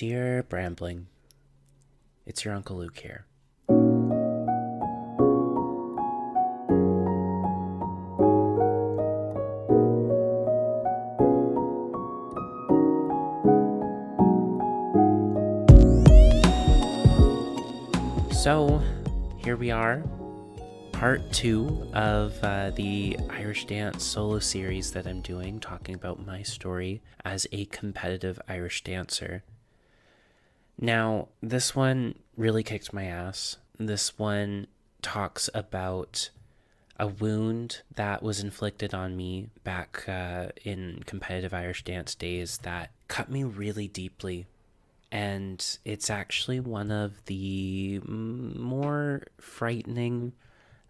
Dear Brambling, it's your Uncle Luke here. So, here we are, part 2 of the Irish Dance solo series that I'm doing, talking about my story as a competitive Irish dancer. Now, this one really kicked my ass. This one talks about a wound that was inflicted on me back in competitive Irish dance days that cut me really deeply. And it's actually one of the more frightening,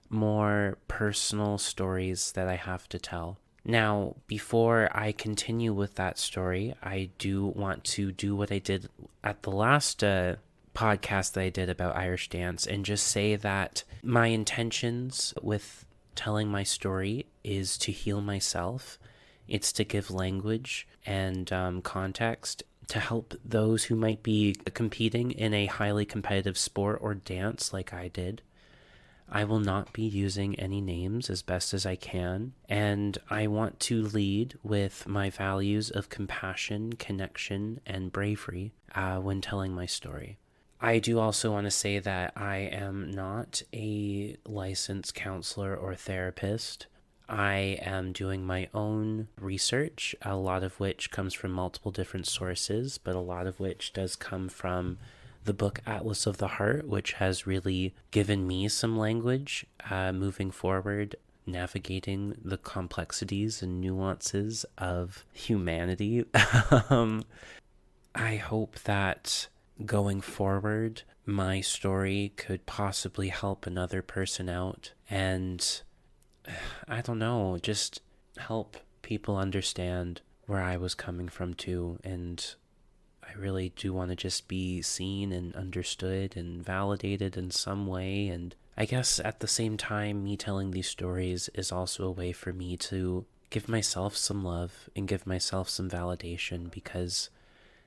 more personal stories that I have to tell. Now, before I continue with that story, I do want to do what I did at the last podcast that I did about Irish dance and just say that my intentions with telling my story is to heal myself. It's to give language and context to help those who might be competing in a highly competitive sport or dance like I did. I will not be using any names as best as I can, and I want to lead with my values of compassion, connection, and bravery when telling my story. I do also want to say that I am not a licensed counselor or therapist. I am doing my own research, a lot of which comes from multiple different sources, but a lot of which does come from the book Atlas of the Heart, which has really given me some language moving forward, navigating the complexities and nuances of humanity. I hope that going forward, my story could possibly help another person out and I don't know, just help people understand where I was coming from too. And I really do want to just be seen and understood and validated in some way. And I guess at the same time, me telling these stories is also a way for me to give myself some love and give myself some validation, because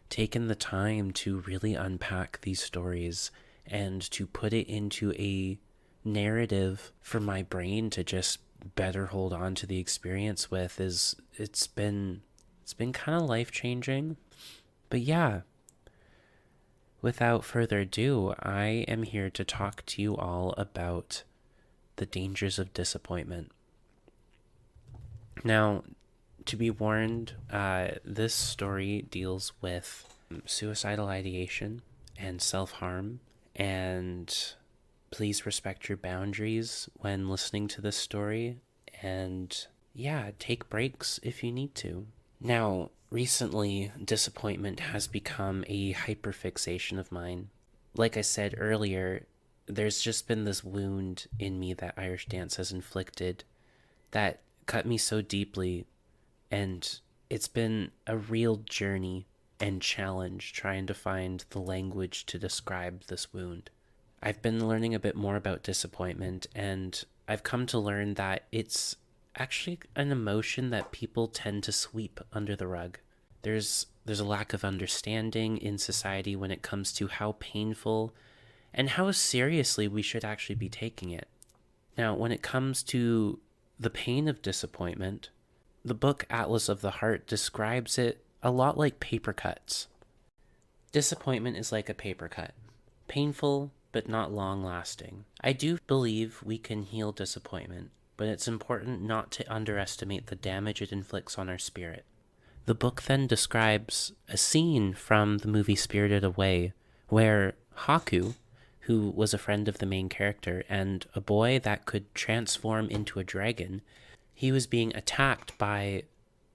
taking the time to really unpack these stories and to put it into a narrative for my brain to just better hold on to the experience with it's been kind of life-changing. But yeah, without further ado, I am here to talk to you all about the dangers of disappointment. Now, to be warned, this story deals with suicidal ideation and self-harm, and please respect your boundaries when listening to this story, and yeah, take breaks if you need to. Now, recently, disappointment has become a hyperfixation of mine. Like I said earlier, there's just been this wound in me that Irish dance has inflicted that cut me so deeply, and it's been a real journey and challenge trying to find the language to describe this wound. I've been learning a bit more about disappointment, and I've come to learn that it's actually an emotion that people tend to sweep under the rug. There's a lack of understanding in society when it comes to how painful and how seriously we should actually be taking it. Now, when it comes to the pain of disappointment, the book Atlas of the Heart describes it a lot like paper cuts. Disappointment is like a paper cut. Painful, but not long-lasting. I do believe we can heal disappointment, but it's important not to underestimate the damage it inflicts on our spirit. The book then describes a scene from the movie Spirited Away, where Haku, who was a friend of the main character and a boy that could transform into a dragon, he was being attacked by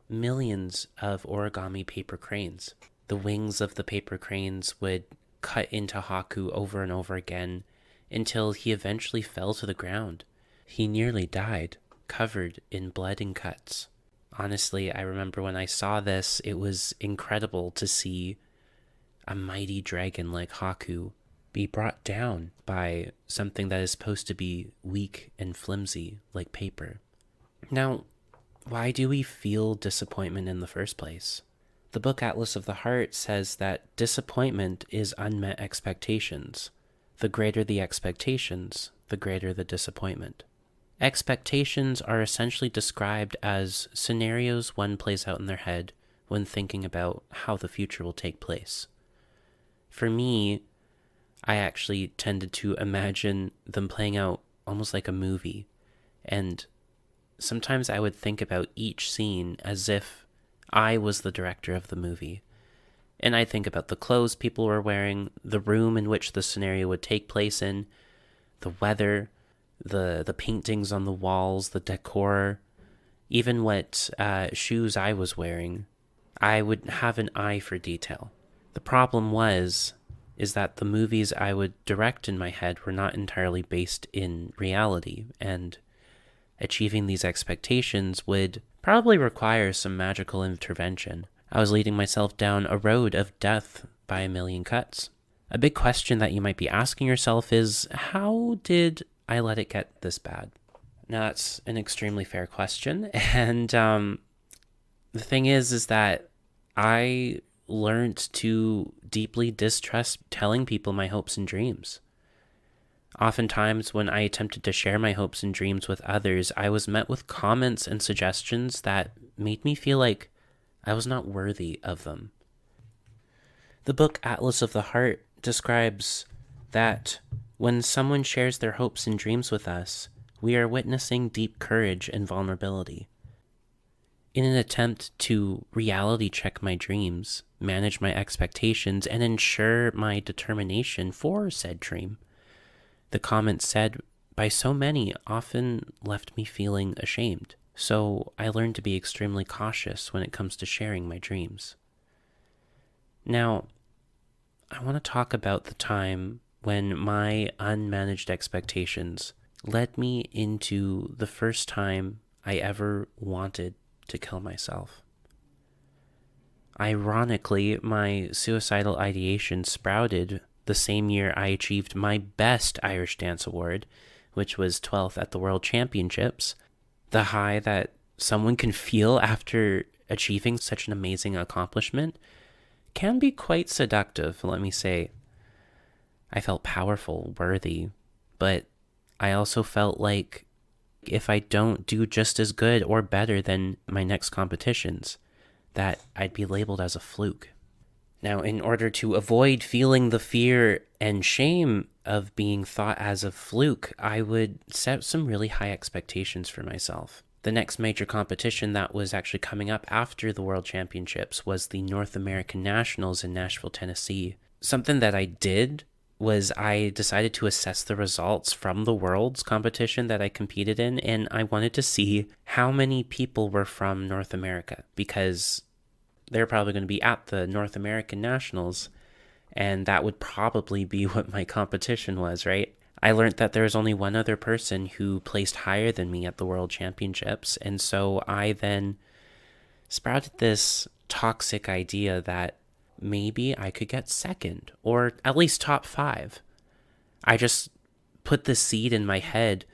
millions of origami paper cranes. The wings of the paper cranes would cut into Haku over and over again until he eventually fell to the ground. He nearly died, covered in blood and cuts. Honestly, I remember when I saw this, it was incredible to see a mighty dragon like Haku be brought down by something that is supposed to be weak and flimsy like paper. Now, why do we feel disappointment in the first place? The book Atlas of the Heart says that disappointment is unmet expectations. The greater the expectations, the greater the disappointment. Expectations are essentially described as scenarios one plays out in their head when thinking about how the future will take place. For me, I actually tended to imagine them playing out almost like a movie, and sometimes I would think about each scene as if I was the director of the movie. And I think about the clothes people were wearing, the room in which the scenario would take place in, the weather, the paintings on the walls, the decor, even what shoes I was wearing. I would have an eye for detail. The problem is that the movies I would direct in my head were not entirely based in reality, and achieving these expectations would probably require some magical intervention. I was leading myself down a road of death by a million cuts. A big question that you might be asking yourself is, how did I let it get this bad? Now, that's an extremely fair question, and the thing is that I learned to deeply distrust telling people my hopes and dreams. Oftentimes, when I attempted to share my hopes and dreams with others, I was met with comments and suggestions that made me feel like I was not worthy of them. The book Atlas of the Heart describes that when someone shares their hopes and dreams with us, we are witnessing deep courage and vulnerability. In an attempt to reality check my dreams, manage my expectations, and ensure my determination for said dream, the comments said by so many often left me feeling ashamed. So I learned to be extremely cautious when it comes to sharing my dreams. Now, I want to talk about the time when my unmanaged expectations led me into the first time I ever wanted to kill myself. Ironically, my suicidal ideation sprouted the same year I achieved my best Irish Dance Award, which was 12th at the World Championships. The high that someone can feel after achieving such an amazing accomplishment can be quite seductive, let me say. I felt powerful, worthy, but I also felt like if I don't do just as good or better than my next competitions, that I'd be labeled as a fluke. Now, in order to avoid feeling the fear and shame of being thought as a fluke, I would set some really high expectations for myself. The next major competition that was actually coming up after the World Championships was the North American Nationals in Nashville, Tennessee. Something that I did was I decided to assess the results from the Worlds competition that I competed in, and I wanted to see how many people were from North America, because they're probably going to be at the North American Nationals, and that would probably be what my competition was, right? I learned that there was only one other person who placed higher than me at the World Championships, and so I then sprouted this toxic idea that maybe I could get second, or at least top 5. I just put the seed in my head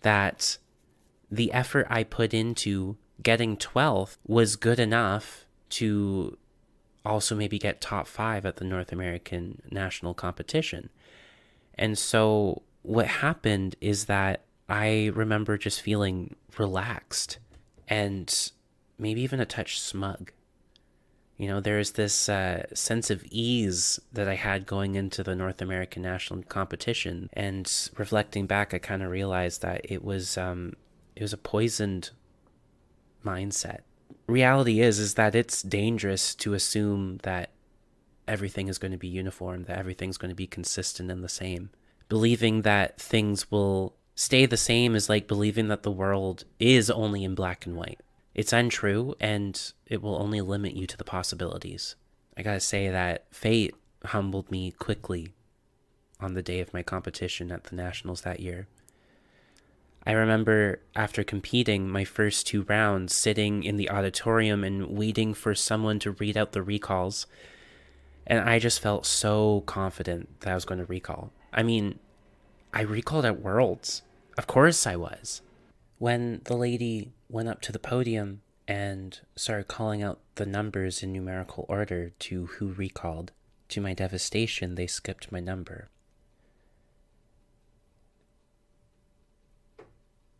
that the effort I put into getting 12th was good enough to also maybe get top 5 at the North American National Competition. And so what happened is that I remember just feeling relaxed and maybe even a touch smug. You know, there's this sense of ease that I had going into the North American National Competition. And reflecting back, I kind of realized that it was a poisoned mindset. Reality is that it's dangerous to assume that everything is going to be uniform, that everything's going to be consistent and the same. Believing that things will stay the same is like believing that the world is only in black and white. It's untrue, and it will only limit you to the possibilities. I gotta say that fate humbled me quickly on the day of my competition at the Nationals that year. I remember after competing my first 2 rounds, sitting in the auditorium and waiting for someone to read out the recalls, and I just felt so confident that I was going to recall. I mean, I recalled at Worlds. Of course I was. When the lady went up to the podium and started calling out the numbers in numerical order to who recalled. To my devastation, they skipped my number.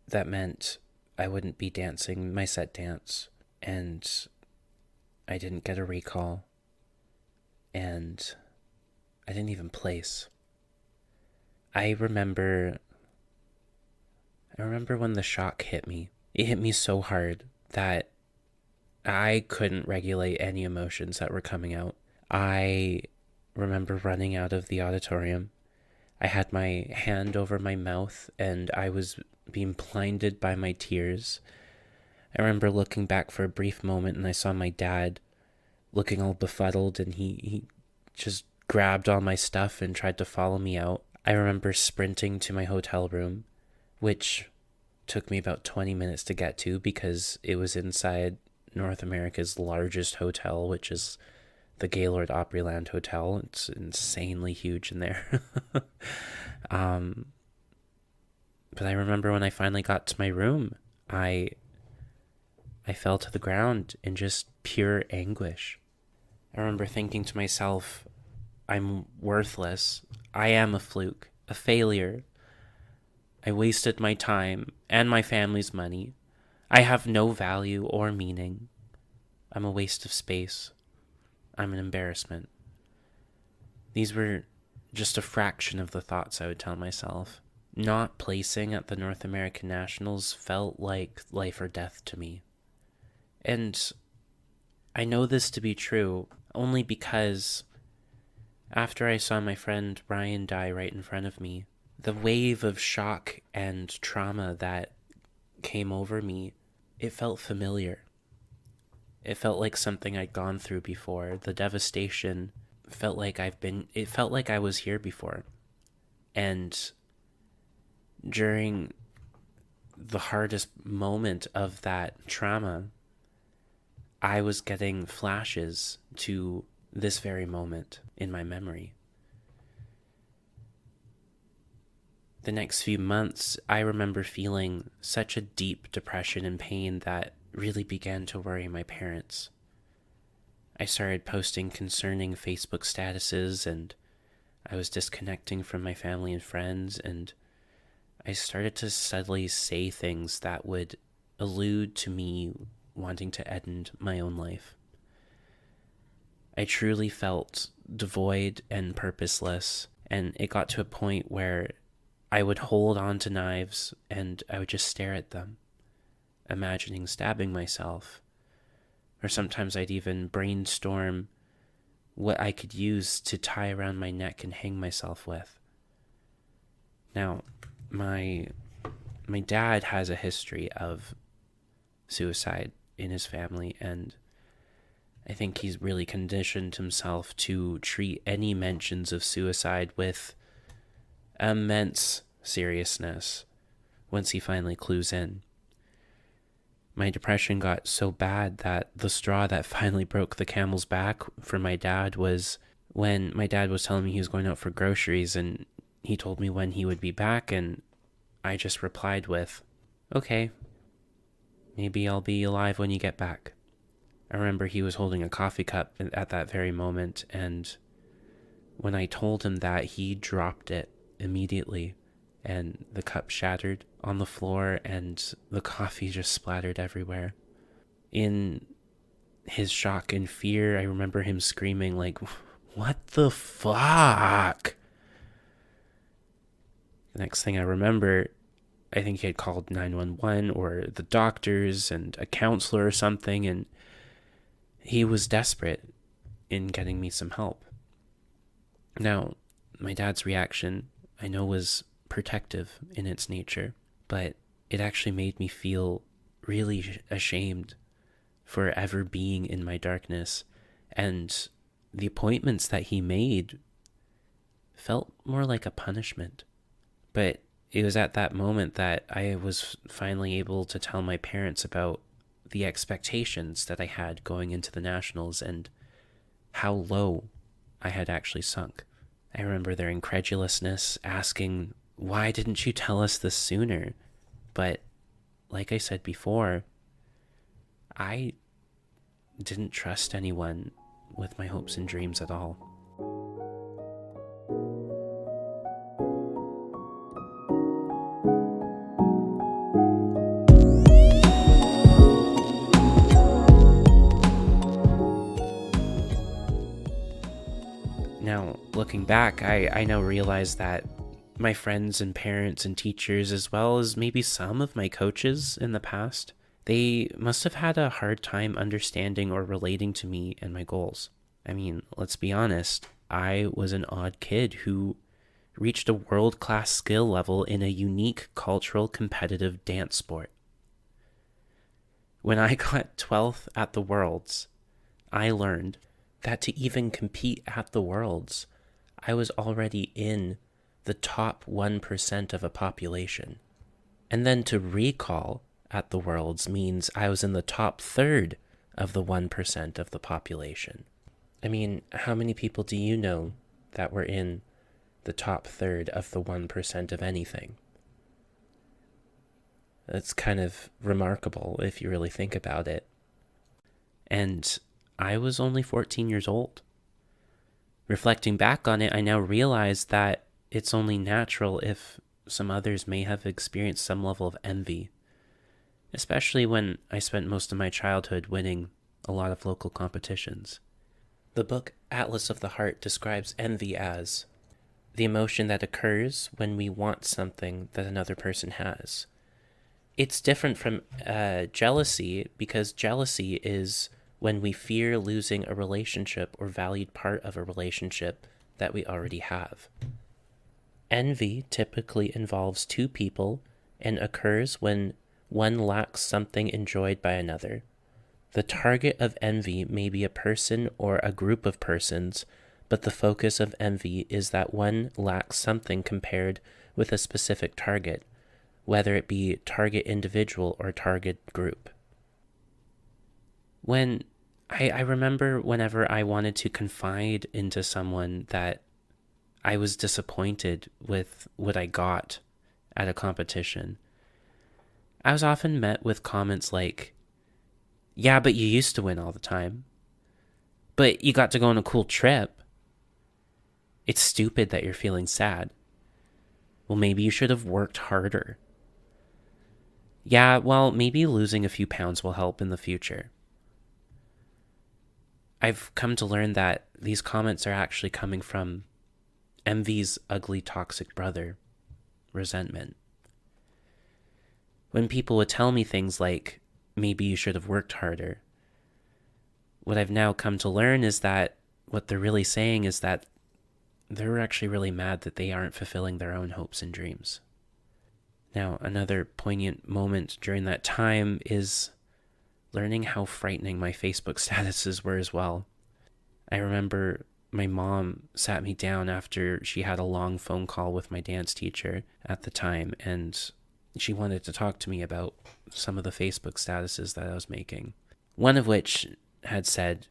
That meant I wouldn't be dancing my set dance, and I didn't get a recall, and I didn't even place. I remember when the shock hit me. It hit me so hard that I couldn't regulate any emotions that were coming out. I remember running out of the auditorium. I had my hand over my mouth and I was being blinded by my tears. I remember looking back for a brief moment and I saw my dad looking all befuddled, and he just grabbed all my stuff and tried to follow me out. I remember sprinting to my hotel room, which took me about 20 minutes to get to because it was inside North America's largest hotel, which is the Gaylord Opryland Hotel. It's insanely huge in there. But I remember when I finally got to my room, I fell to the ground in just pure anguish. I remember thinking to myself, I'm worthless. I am a fluke, a failure. I wasted my time and my family's money. I have no value or meaning. I'm a waste of space. I'm an embarrassment. These were just a fraction of the thoughts I would tell myself. Not placing at the North American Nationals felt like life or death to me. And I know this to be true only because after I saw my friend Ryan die right in front of me, the wave of shock and trauma that came over me, it felt familiar. It felt like something I'd gone through before. The devastation felt like it felt like I was here before. And during the hardest moment of that trauma, I was getting flashes to this very moment in my memory. The next few months, I remember feeling such a deep depression and pain that really began to worry my parents. I started posting concerning Facebook statuses, and I was disconnecting from my family and friends, and I started to subtly say things that would allude to me wanting to end my own life. I truly felt devoid and purposeless, and it got to a point where I would hold on to knives and I would just stare at them, imagining stabbing myself. Or sometimes I'd even brainstorm what I could use to tie around my neck and hang myself with. Now, my dad has a history of suicide in his family, and I think he's really conditioned himself to treat any mentions of suicide with immense seriousness once he finally clues in. My depression got so bad that the straw that finally broke the camel's back for my dad was when my dad was telling me he was going out for groceries, and he told me when he would be back, and I just replied with, "Okay, maybe I'll be alive when you get back." I remember he was holding a coffee cup at that very moment, and when I told him that, he dropped it immediately, and the cup shattered on the floor, and the coffee just splattered everywhere. In his shock and fear, I remember him screaming like, "What the fuck?" The next thing I remember, I think he had called 911 or the doctors and a counselor or something, and he was desperate in getting me some help. Now, my dad's reaction, I know, was protective in its nature, but it actually made me feel really ashamed for ever being in my darkness, and the appointments that he made felt more like a punishment. But it was at that moment that I was finally able to tell my parents about the expectations that I had going into the Nationals and how low I had actually sunk. I remember their incredulousness, asking, "Why didn't you tell us this sooner?" But like I said before, I didn't trust anyone with my hopes and dreams at all. Now, looking back, I now realize that my friends and parents and teachers, as well as maybe some of my coaches in the past, they must have had a hard time understanding or relating to me and my goals. I mean, let's be honest, I was an odd kid who reached a world-class skill level in a unique cultural competitive dance sport. When I got 12th at the Worlds, I learned that to even compete at the Worlds, I was already in the top 1% of a population. And then to recall at the Worlds means I was in the top third of the 1% of the population. I mean, how many people do you know that were in the top third of the 1% of anything? That's kind of remarkable if you really think about it. And I was only 14 years old. Reflecting back on it, I now realize that it's only natural if some others may have experienced some level of envy, especially when I spent most of my childhood winning a lot of local competitions. The book Atlas of the Heart describes envy as the emotion that occurs when we want something that another person has. It's different from jealousy, because jealousy is when we fear losing a relationship or valued part of a relationship that we already have. Envy typically involves two people and occurs when one lacks something enjoyed by another. The target of envy may be a person or a group of persons, but the focus of envy is that one lacks something compared with a specific target, whether it be target individual or target group. When I remember whenever I wanted to confide into someone that I was disappointed with what I got at a competition, I was often met with comments like, "Yeah, but you used to win all the time. But you got to go on a cool trip. It's stupid that you're feeling sad. Well, maybe you should have worked harder. Yeah, well, maybe losing a few pounds will help in the future." I've come to learn that these comments are actually coming from envy's ugly, toxic brother, resentment. When people would tell me things like, "Maybe you should have worked harder," what I've now come to learn is that what they're really saying is that they're actually really mad that they aren't fulfilling their own hopes and dreams. Now, another poignant moment during that time is learning how frightening my Facebook statuses were as well. I remember my mom sat me down after she had a long phone call with my dance teacher at the time, and she wanted to talk to me about some of the Facebook statuses that I was making. One of which had said,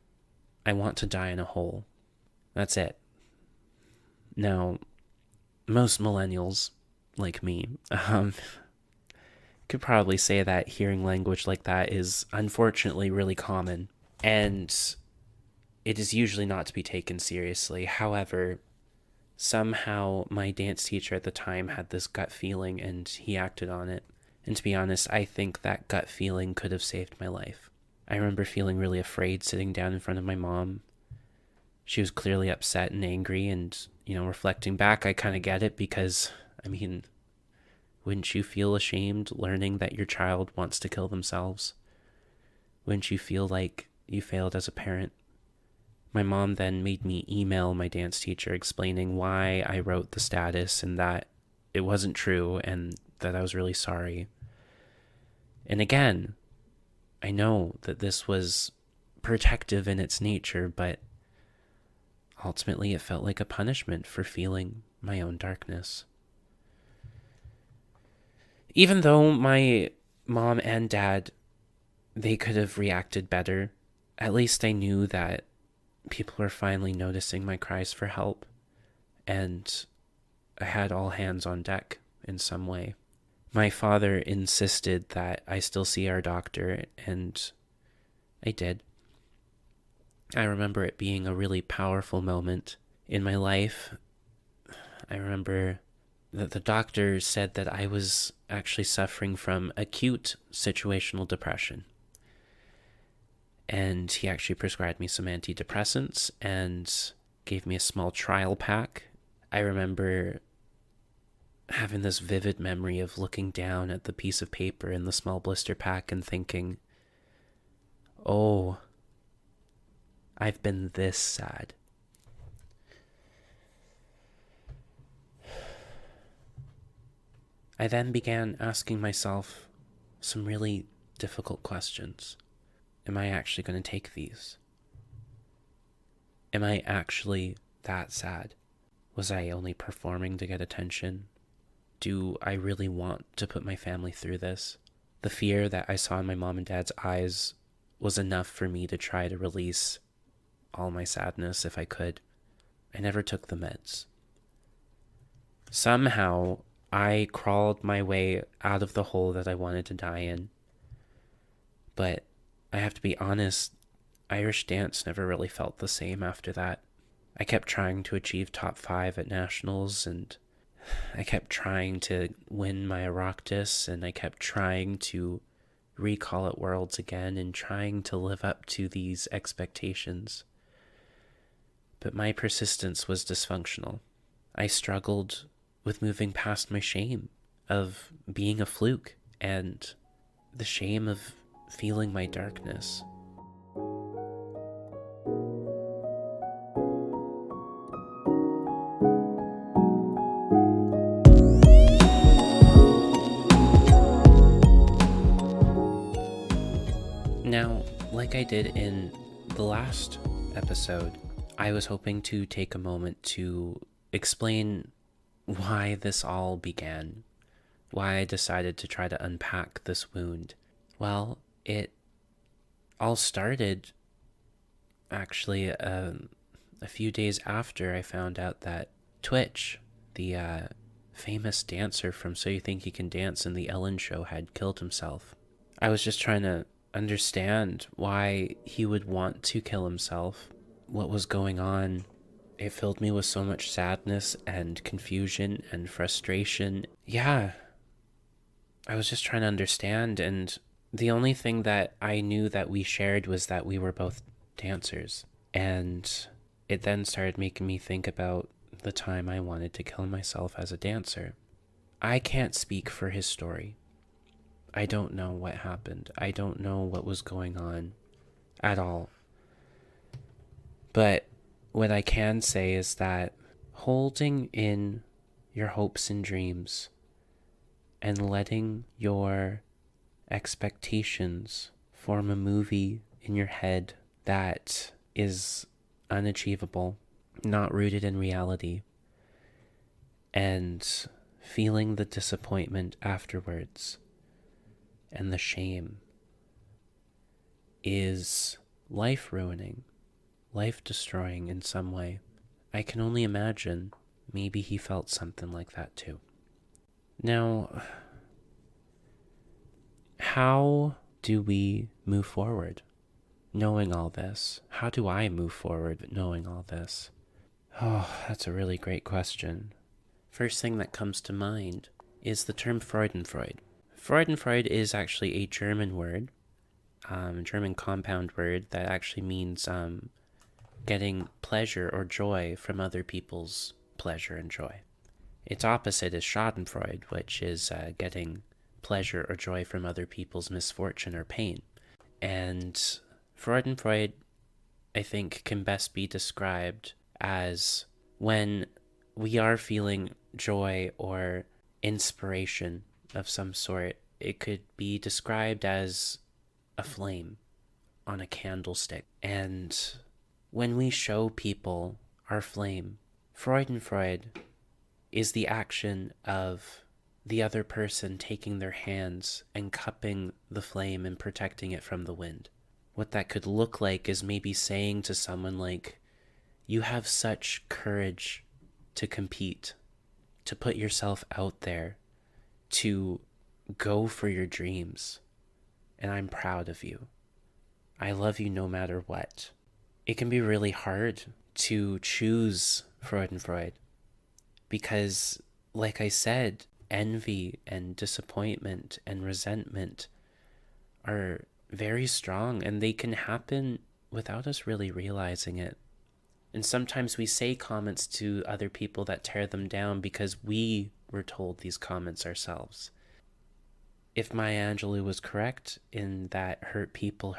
"I want to die in a hole." That's it. Now, most millennials, like me, could probably say that hearing language like that is unfortunately really common, and it is usually not to be taken seriously. However, somehow my dance teacher at the time had this gut feeling and he acted on it. And to be honest, I think that gut feeling could have saved my life. I remember feeling really afraid sitting down in front of my mom. She was clearly upset and angry, and, reflecting back, I kind of get it because, wouldn't you feel ashamed learning that your child wants to kill themselves? Wouldn't you feel like you failed as a parent? My mom then made me email my dance teacher explaining why I wrote the status and that it wasn't true and that I was really sorry. And again, I know that this was protective in its nature, but ultimately it felt like a punishment for feeling my own darkness. Even though my mom and dad, they could have reacted better, at least I knew that people were finally noticing my cries for help, and I had all hands on deck in some way. My father insisted that I still see our doctor, and I did. I remember it being a really powerful moment in my life. I remember that the doctor said that I was actually suffering from acute situational depression. And he actually prescribed me some antidepressants and gave me a small trial pack. I remember having this vivid memory of looking down at the piece of paper in the small blister pack and thinking, oh, I've been this sad. I then began asking myself some really difficult questions. Am I actually going to take these? Am I actually that sad? Was I only performing to get attention? Do I really want to put my family through this? The fear that I saw in my mom and dad's eyes was enough for me to try to release all my sadness if I could. I never took the meds. Somehow, I crawled my way out of the hole that I wanted to die in. But I have to be honest, Irish dance never really felt the same after that. I kept trying to achieve top 5 at nationals, and I kept trying to win my Oireachtas, and I kept trying to recall at Worlds again and trying to live up to these expectations. But my persistence was dysfunctional. I struggled with moving past my shame of being a fluke and the shame of feeling my darkness. Now, like I did in the last episode, I was hoping to take a moment to explain why this all began, why I decided to try to unpack this wound. Well, it all started actually a few days after I found out that Twitch, the famous dancer from So You Think You Can Dance in The Ellen Show, had killed himself. I was just trying to understand why he would want to kill himself, what was going on. It filled me with so much sadness and confusion and frustration. Yeah, I was just trying to understand, and the only thing that I knew that we shared was that we were both dancers. And it then started making me think about the time I wanted to kill myself as a dancer. I can't speak for his story. I don't know what happened. I don't know what was going on at all. But what I can say is that holding in your hopes and dreams and letting your expectations form a movie in your head that is unachievable, not rooted in reality, and feeling the disappointment afterwards and the shame is life-ruining, life-destroying in some way. I can only imagine maybe he felt something like that too. Now, how do we move forward knowing all this? How do I move forward knowing all this? Oh, that's a really great question. First thing that comes to mind is the term Freudenfreud. Freudenfreud is actually a German word, German compound word that actually means getting pleasure or joy from other people's pleasure and joy. Its opposite is Schadenfreude, which is getting pleasure or joy from other people's misfortune or pain. And Freudenfreud, I think, can best be described as when we are feeling joy or inspiration of some sort. It could be described as a flame on a candlestick. And when we show people our flame, Freudenfreud is the action of the other person taking their hands and cupping the flame and protecting it from the wind. What that could look like is maybe saying to someone like, you have such courage to compete, to put yourself out there, to go for your dreams, and I'm proud of you. I love you no matter what. It can be really hard to choose Freudenfreud because, like I said, envy and disappointment and resentment are very strong, and they can happen without us really realizing it. And sometimes we say comments to other people that tear them down because we were told these comments ourselves. If Maya Angelou was correct in that hurt people,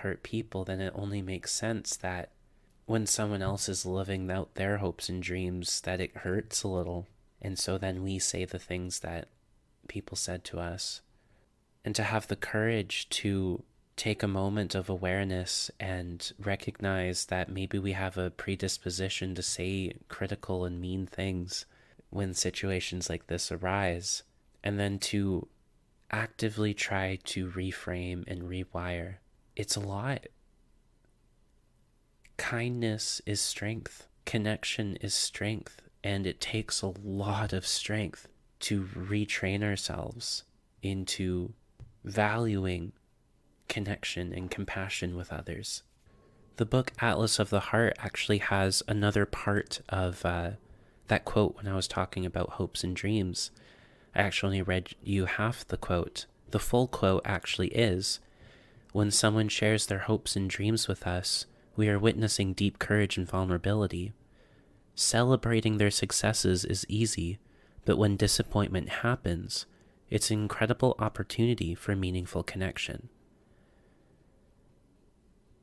then it only makes sense that when someone else is living out their hopes and dreams, that it hurts a little. And so then we say the things that people said to us. And to have the courage to take a moment of awareness and recognize that maybe we have a predisposition to say critical and mean things when situations like this arise, and then to actively try to reframe and rewire. It's a lot. Kindness is strength. Connection is strength. And it takes a lot of strength to retrain ourselves into valuing connection and compassion with others. The book Atlas of the Heart actually has another part of that quote when I was talking about hopes and dreams. I actually read you half the quote. The full quote actually is, "When someone shares their hopes and dreams with us, we are witnessing deep courage and vulnerability. Celebrating their successes is easy, but when disappointment happens, it's an incredible opportunity for meaningful connection."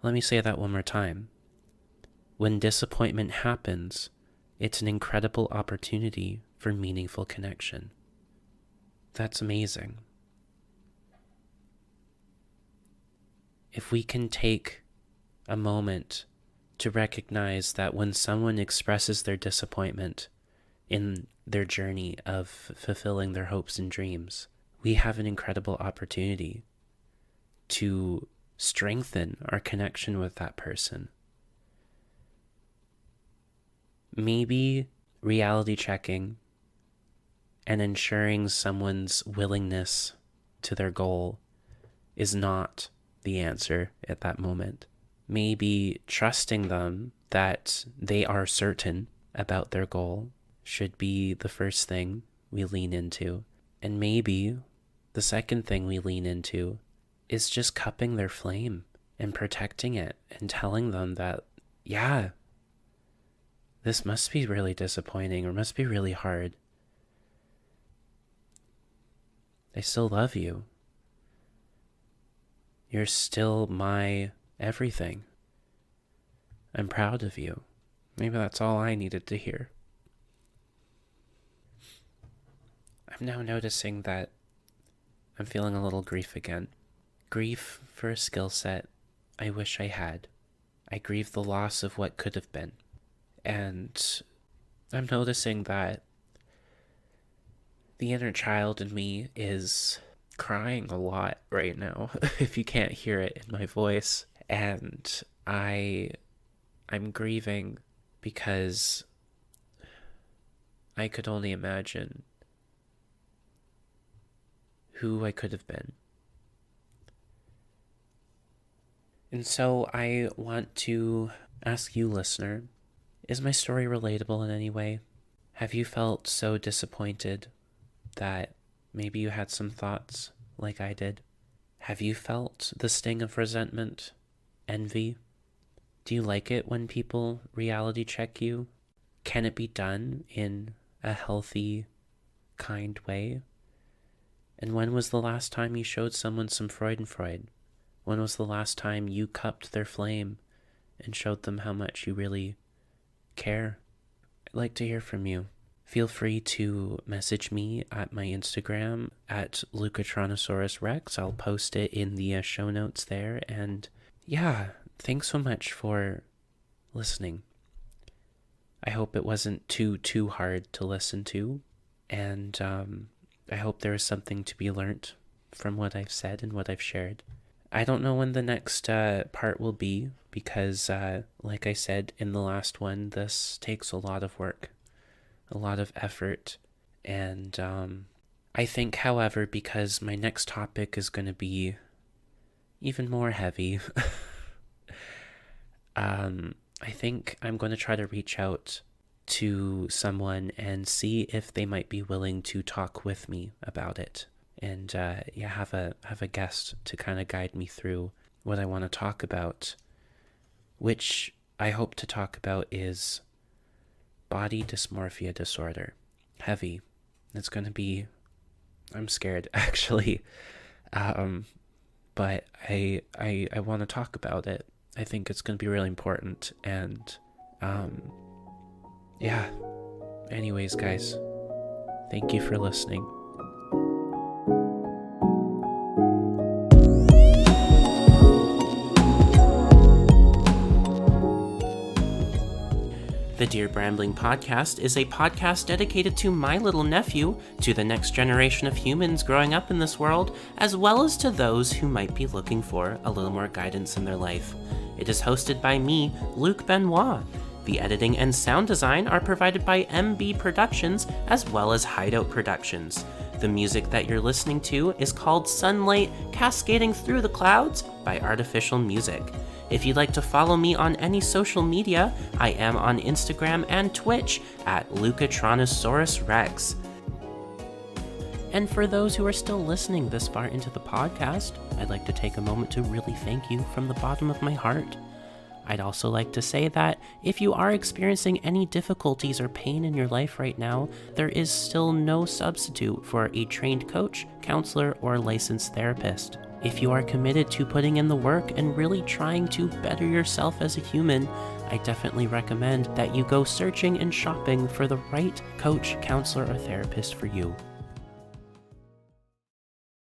Let me say that one more time. When disappointment happens, it's an incredible opportunity for meaningful connection. That's amazing. If we can take a moment to recognize that when someone expresses their disappointment in their journey of fulfilling their hopes and dreams, we have an incredible opportunity to strengthen our connection with that person. Maybe reality checking and ensuring someone's willingness to their goal is not the answer at that moment. Maybe trusting them that they are certain about their goal should be the first thing we lean into. And maybe the second thing we lean into is just cupping their flame and protecting it and telling them that, yeah, this must be really disappointing or must be really hard. I still love you. You're still my everything. I'm proud of you. Maybe that's all I needed to hear. I'm now noticing that I'm feeling a little grief again. Grief for a skill set I wish I had. I grieve the loss of what could have been. And I'm noticing that the inner child in me is crying a lot right now, if you can't hear it in my voice. And I'm grieving because I could only imagine who I could have been. And so I want to ask you, listener, is my story relatable in any way? Have you felt so disappointed that maybe you had some thoughts like I did? Have you felt the sting of resentment, envy? Do you like it when people reality check you? Can it be done in a healthy, kind way? And when was the last time you showed someone some Freudenfreud? When was the last time you cupped their flame and showed them how much you really care? I'd like to hear from you. Feel free to message me at my Instagram at Lucatronosaurus Rex. I'll post it in the show notes there. And yeah, thanks so much for listening. I hope it wasn't too hard to listen to. And I hope there is something to be learnt from what I've said and what I've shared. I don't know when the next part will be because, like I said in the last one, this takes a lot of work, a lot of effort. And I think, however, because my next topic is going to be even more heavy, I think I'm going to try to reach out to someone and see if they might be willing to talk with me about it, and have a guest to kind of guide me through what I want to talk about, which I hope to talk about is body dysmorphia disorder. Heavy. It's going to be, I'm scared actually, but I want to talk about it. I think it's going to be really important, and yeah. Anyways, guys, thank you for listening. The Dear Brambling Podcast is a podcast dedicated to my little nephew, to the next generation of humans growing up in this world, as well as to those who might be looking for a little more guidance in their life. It is hosted by me, Luke Benoit. The editing and sound design are provided by MB Productions as well as Hideout Productions. The music that you're listening to is called Sunlight Cascading Through the Clouds by Artificial Music. If you'd like to follow me on any social media, I am on Instagram and Twitch at Lucatronosaurus Rex. And for those who are still listening this far into the podcast, I'd like to take a moment to really thank you from the bottom of my heart. I'd also like to say that if you are experiencing any difficulties or pain in your life right now, there is still no substitute for a trained coach, counselor, or licensed therapist. If you are committed to putting in the work and really trying to better yourself as a human, I definitely recommend that you go searching and shopping for the right coach, counselor, or therapist for you.